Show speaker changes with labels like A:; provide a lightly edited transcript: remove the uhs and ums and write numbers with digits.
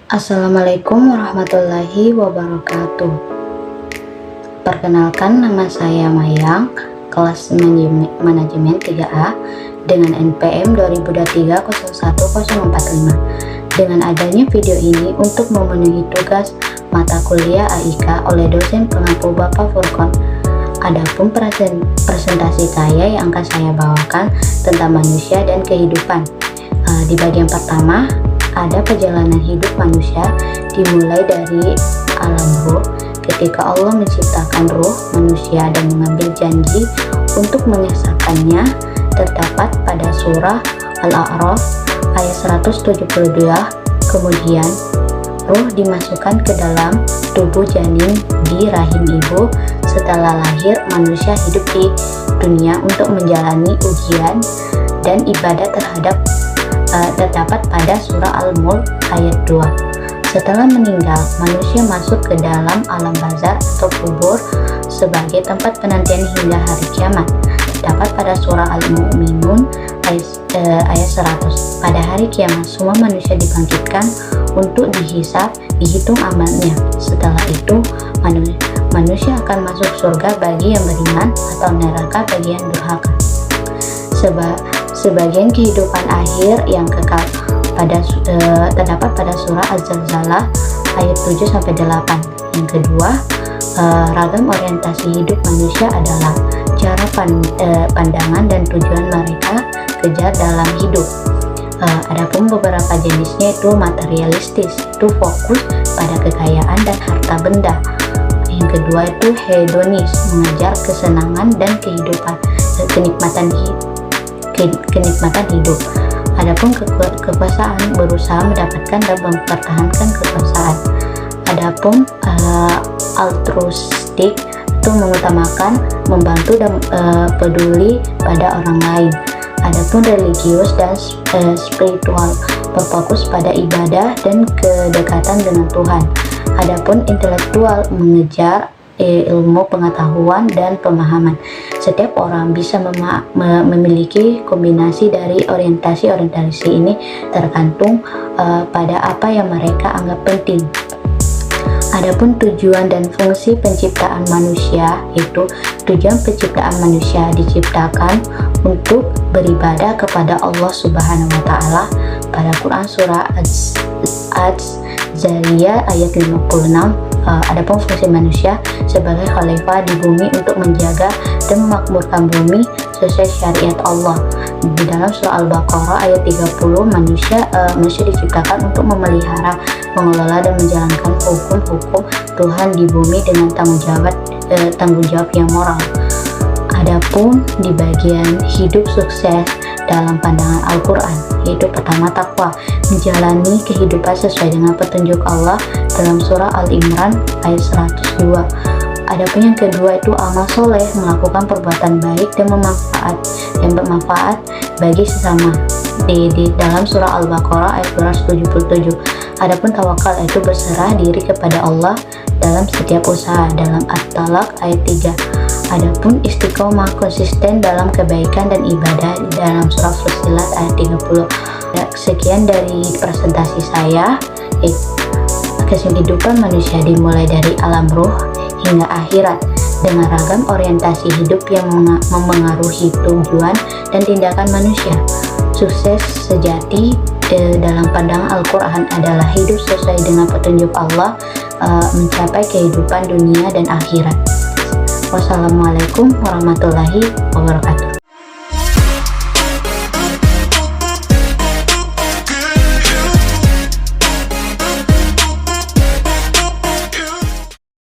A: Assalamualaikum warahmatullahi wabarakatuh. Perkenalkan, nama saya Mayang, kelas manajemen 3A dengan NPM 2023 Dengan adanya video ini untuk memenuhi tugas mata kuliah AIK oleh dosen pengampu Bapak Furqon. Adapun presentasi saya yang akan saya bawakan tentang manusia dan kehidupan. Di bagian pertama ada perjalanan hidup manusia, dimulai dari alam ruh ketika Allah menciptakan ruh manusia dan mengambil janji untuk mengesahkannya, terdapat pada surah Al-A'raf ayat 172. Kemudian ruh dimasukkan ke dalam tubuh janin di rahim ibu. Setelah lahir, manusia hidup di dunia untuk menjalani ujian dan ibadah terdapat pada surah Al-Mulk ayat 2. Setelah meninggal, manusia masuk ke dalam alam barzakh atau kubur sebagai tempat penantian hingga hari kiamat. Terdapat pada surah Al-Mu'minun ayat 100. Pada hari kiamat, semua manusia dibangkitkan untuk dihisab, dihitung amalnya. Setelah itu, manusia akan masuk surga bagi yang beriman atau neraka bagi yang durhaka. Sebagian kehidupan akhir yang kekal terdapat pada surah Az-Zalzalah ayat 7-8. Yang kedua, ragam orientasi hidup manusia adalah cara pandangan dan tujuan mereka kejar dalam hidup. Adapun beberapa jenisnya itu materialistis, itu fokus pada kekayaan dan harta benda. Yang kedua itu hedonis, mengejar kesenangan dan kenikmatan hidup. Adapun kekuasaan, berusaha mendapatkan dan mempertahankan kekuasaan. Adapun altruistik itu mengutamakan membantu dan peduli pada orang lain. Adapun religius dan spiritual, berfokus pada ibadah dan kedekatan dengan Tuhan. Adapun intelektual, mengejar ilmu pengetahuan dan pemahaman. Setiap orang bisa memiliki kombinasi dari orientasi ini, tergantung pada apa yang mereka anggap penting. Adapun tujuan dan fungsi penciptaan manusia, itu tujuan penciptaan manusia diciptakan untuk beribadah kepada Allah Subhanahu wa Ta'ala. Pada Quran surah Az-Zariyat ayat 56. Adapun fungsi manusia sebagai khalifah di bumi untuk menjaga dan memakmurkan bumi sesuai syariat Allah. Di dalam surah Al-Baqarah ayat 30, manusia diciptakan untuk memelihara, mengelola dan menjalankan hukum-hukum Tuhan di bumi dengan tanggung jawab yang moral. Adapun di bagian hidup sukses dalam pandangan Al-Quran, yaitu pertama takwa, menjalani kehidupan sesuai dengan petunjuk Allah dalam surah Al-Imran ayat 102. Adapun yang kedua itu amal soleh, melakukan perbuatan baik dan bermanfaat bagi sesama, di dalam surah Al-Baqarah ayat 277. Adapun tawakal itu berserah diri kepada Allah dalam setiap usaha, dalam At-Talaq ayat 3. Adapun istiqomah, konsisten dalam kebaikan dan ibadah, di dalam surah Fussilat ayat 30. Sekian dari presentasi saya. Kehidupan manusia dimulai dari alam ruh hingga akhirat dengan ragam orientasi hidup yang memengaruhi tujuan dan tindakan manusia. Sukses sejati dalam pandangan Al-Quran adalah hidup sesuai dengan petunjuk Allah, mencapai kehidupan dunia dan akhirat. Wassalamualaikum warahmatullahi wabarakatuh.